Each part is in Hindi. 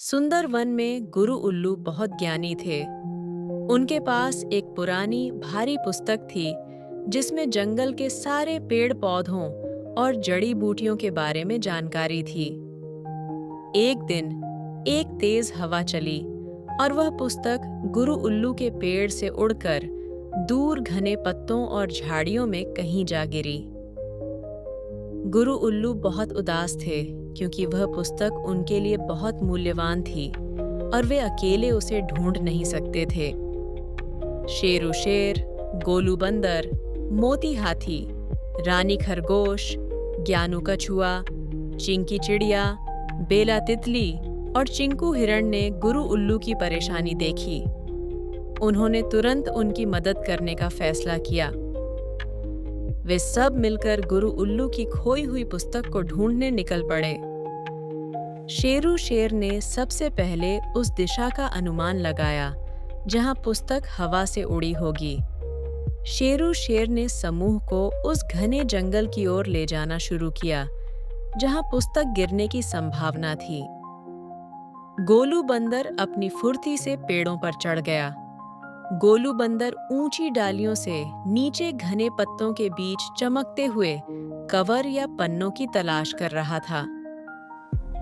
सुंदर वन में गुरु उल्लू बहुत ज्ञानी थे। उनके पास एक पुरानी भारी पुस्तक थी जिसमें जंगल के सारे पेड़ पौधों और जड़ी बूटियों के बारे में जानकारी थी। एक दिन एक तेज हवा चली और वह पुस्तक गुरु उल्लू के पेड़ से उड़कर दूर घने पत्तों और झाड़ियों में कहीं जा गिरी। गुरु उल्लू बहुत उदास थे क्योंकि वह पुस्तक उनके लिए बहुत मूल्यवान थी और वे अकेले उसे ढूंढ नहीं सकते थे। शेरू शेर, गोलू बंदर, मोती हाथी, रानी खरगोश, ज्ञानू कछुआ, चिंकी चिड़िया, बेला तितली और चिंकू हिरण ने गुरु उल्लू की परेशानी देखी। उन्होंने तुरंत उनकी मदद करने का फैसला किया। वे सब मिलकर गुरु उल्लू की खोई हुई पुस्तक को ढूंढने निकल पड़े। शेरू शेर ने सबसे पहले उस दिशा का अनुमान लगाया जहां पुस्तक हवा से उड़ी होगी। शेरू शेर ने समूह को उस घने जंगल की ओर ले जाना शुरू किया जहां पुस्तक गिरने की संभावना थी। गोलू बंदर अपनी फुर्ती से पेड़ों पर चढ़ गया। गोलू बंदर ऊंची डालियों से नीचे घने पत्तों के बीच चमकते हुए कवर या पन्नों की तलाश कर रहा था।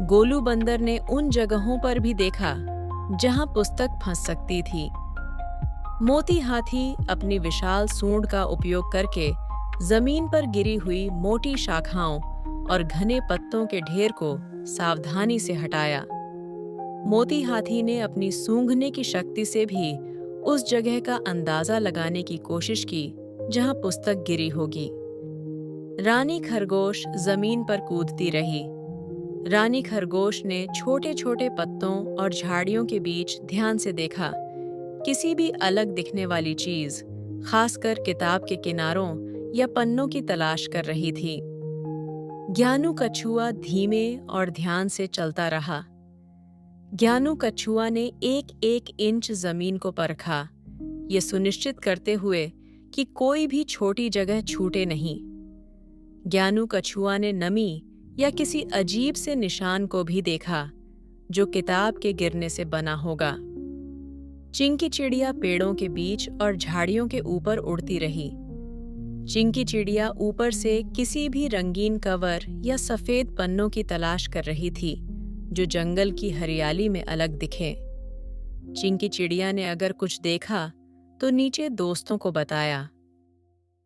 गोलू बंदर ने उन जगहों पर भी देखा जहां पुस्तक फंस सकती थी। मोती हाथी अपनी विशाल सूंड का उपयोग करके जमीन पर गिरी हुई मोटी शाखाओं और घने पत्तों के ढेर को सावधानी से हटाया। मोती हाथी ने अपनी सूंघने की शक्ति से भी उस जगह का अंदाजा लगाने की कोशिश की जहां पुस्तक गिरी होगी। रानी खरगोश जमीन पर कूदती रही। रानी खरगोश ने छोटे छोटे पत्तों और झाड़ियों के बीच ध्यान से देखा। किसी भी अलग दिखने वाली चीज, खासकर किताब के किनारों या पन्नों की तलाश कर रही थी। ज्ञानू कछुआ धीमे और ध्यान से चलता रहा। ज्ञानू कछुआ ने एक एक इंच जमीन को परखा, ये सुनिश्चित करते हुए कि कोई भी छोटी जगह छूटे नहीं। ज्ञानू कछुआ ने नमी या किसी अजीब से निशान को भी देखा जो किताब के गिरने से बना होगा। चिंकी चिड़िया पेड़ों के बीच और झाड़ियों के ऊपर उड़ती रही। चिंकी चिड़िया ऊपर से किसी भी रंगीन कवर या सफेद पन्नों की तलाश कर रही थी जो जंगल की हरियाली में अलग दिखे। चिंकी चिड़िया ने अगर कुछ देखा तो नीचे दोस्तों को बताया।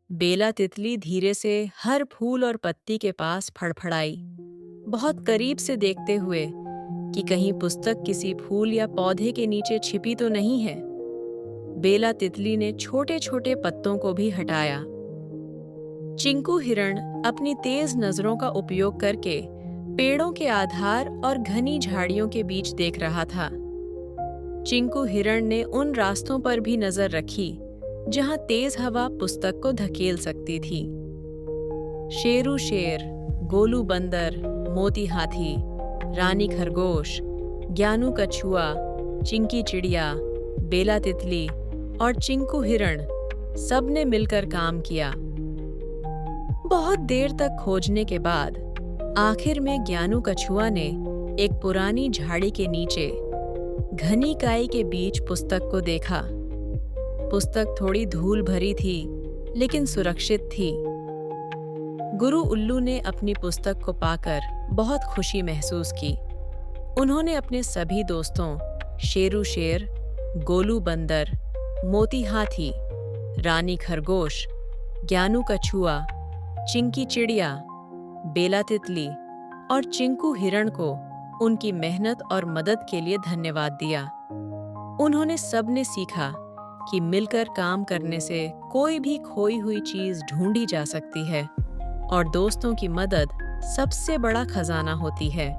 बेला तितली धीरे से हर फूल और पत्ती के पास फड़फड़ाई, बहुत करीब से देखते हुए कि कहीं पुस्तक किसी फूल या पौधे के नीचे छिपी तो नहीं है। बेला तितली ने छोटे छोटे पत्तों को भी हटाया। चिंकू हिरण अपनी तेज नजरों का उपयोग करके पेड़ों के आधार और घनी झाड़ियों के बीच देख रहा था। चिंकू हिरण ने उन रास्तों पर भी नजर रखी जहां तेज हवा पुस्तक को धकेल सकती थी। शेरू शेर, गोलू बंदर, मोती हाथी, रानी खरगोश, ज्ञानू कछुआ, चिंकी चिड़िया, बेला तितली और चिंकू हिरण सबने मिलकर काम किया। बहुत देर तक खोजने के बाद आखिर में ज्ञानू कछुआ ने एक पुरानी झाड़ी के नीचे घनी काई के बीच पुस्तक को देखा। पुस्तक थोड़ी धूल भरी थी लेकिन सुरक्षित थी। गुरु उल्लू ने अपनी पुस्तक को पाकर बहुत खुशी महसूस की। उन्होंने अपने सभी दोस्तों शेरू शेर, गोलू बंदर, मोती हाथी, रानी खरगोश, ज्ञानू कछुआ, चिंकी चिड़िया, बेला तितली और चिंकू हिरण को उनकी मेहनत और मदद के लिए धन्यवाद दिया। उन्होंने सबने सीखा कि मिलकर काम करने से कोई भी खोई हुई चीज ढूंढी जा सकती है और दोस्तों की मदद सबसे बड़ा खजाना होती है।